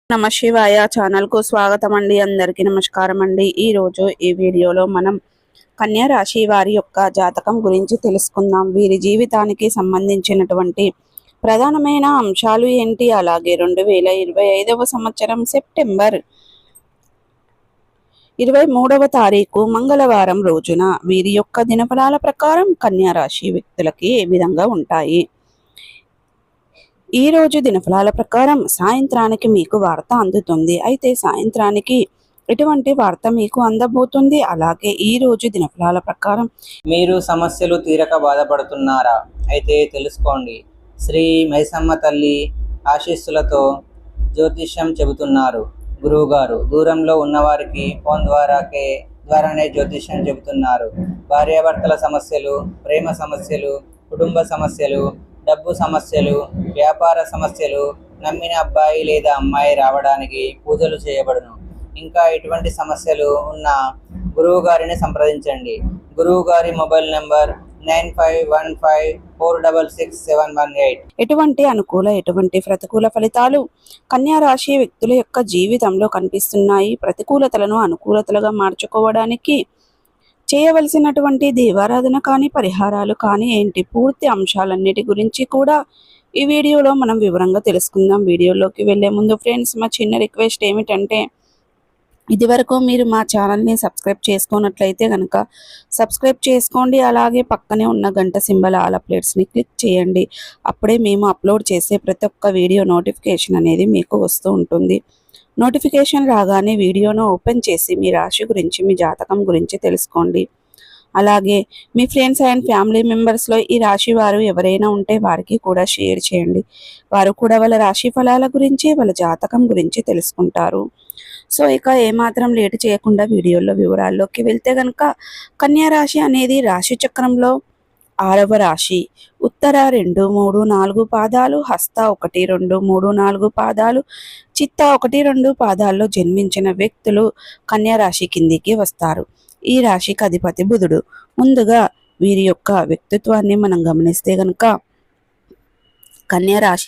నమ శివాయ ఛానల్ కు స్వాగతం అండి. అందరికీ నమస్కారం అండి. ఈ రోజు ఈ వీడియోలో మనం కన్యా రాశి వారి యొక్క జాతకం గురించి తెలుసుకుందాం. వీరి జీవితానికి సంబంధించినటువంటి ప్రధానమైన అంశాలు ఏంటి, అలాగే 2025వ సంవత్సరం సెప్టెంబర్ 23వ తారీఖు మంగళవారం రోజున వీరి యొక్క దినఫలాల ప్రకారం కన్యా రాశి వ్యక్తులకి ఏ విధంగా ఉంటాయి. ఈ రోజు దినఫలాల ప్రకారం సాయంత్రానికి మీకు వార్త అందుతుంది. అయితే సాయంత్రానికి ఎటువంటి వార్త మీకు అందబోతుంది, అలాగే ఈ రోజు దినఫలాల ప్రకారం మీరు సమస్యలు తీరక బాధపడుతున్నారా? అయితే తెలుసుకోండి. శ్రీ మైసమ్మ తల్లి ఆశీస్సులతో జ్యోతిష్యం చెబుతున్నారు గురువుగారు. దూరంలో ఉన్నవారికి ఫోన్ ద్వారానే జ్యోతిష్యం చెబుతున్నారు. భార్యాభర్తల సమస్యలు, ప్రేమ సమస్యలు, కుటుంబ సమస్యలు, డబ్బు సమస్యలు, వ్యాపార సమస్యలు, నమ్మిన అబ్బాయి లేదా అమ్మాయి రావడానికి పూజలు చేయబడును. ఇంకా ఎటువంటి సమస్యలు ఉన్న గురువు గారిని సంప్రదించండి. గురువు గారి మొబైల్ నెంబర్ 9515466718. ఎటువంటి అనుకూల ఎటువంటి ప్రతికూల ఫలితాలు కన్యా రాశి వ్యక్తుల యొక్క జీవితంలో కనిపిస్తున్నాయి. ప్రతికూలతలను అనుకూలతలుగా మార్చుకోవడానికి చేయవలసినటువంటి దేవారాధన కానీ పరిహారాలు కానీ ఏంటి, పూర్తి అంశాలన్నిటి గురించి కూడా ఈ వీడియోలో మనం వివరంగా తెలుసుకుందాం. వీడియోలోకి వెళ్ళే ముందు ఫ్రెండ్స్, మా చిన్న రిక్వెస్ట్ ఏమిటంటే, ఇదివరకు మీరు మా ఛానల్ని సబ్స్క్రైబ్ చేసుకున్నట్లయితే కనుక సబ్స్క్రైబ్ చేసుకోండి. అలాగే పక్కనే ఉన్న గంట సింబల్ ఆల్ అప్డేట్స్ని క్లిక్ చేయండి. అప్పుడే మేము అప్లోడ్ చేసే ప్రతి ఒక్క వీడియో నోటిఫికేషన్ అనేది మీకు వస్తూ ఉంటుంది. నోటిఫికేషన్ రాగానే వీడియోను ఓపెన్ చేసి మీ రాశి గురించి, మీ జాతకం గురించి తెలుసుకోండి. అలాగే మీ ఫ్రెండ్స్ అండ్ ఫ్యామిలీ మెంబర్స్లో ఈ రాశి వారు ఎవరైనా ఉంటే వారికి కూడా షేర్ చేయండి. వారు కూడా వాళ్ళ రాశి ఫలాల గురించి, వాళ్ళ జాతకం గురించి తెలుసుకుంటారు. సో ఇక ఏమాత్రం లేటు చేయకుండా వీడియోలో వివరాల్లోకి వెళ్తే కనుక, కన్యా రాశి అనేది రాశి చక్రంలో 6వ రాశి. ఉత్తర 2, 3, 4 పాదాలు, హస్త 1, 2, 3, 4 పాదాలు, చిత్త 1, 2 పాదాల్లో జన్మించిన వ్యక్తులు కన్యా రాశి కిందికి వస్తారు. ఈ రాశికి అధిపతి బుధుడు. ముందుగా వీరి యొక్క వ్యక్తిత్వాన్ని మనం గమనిస్తే గనుక, కన్యా రాశి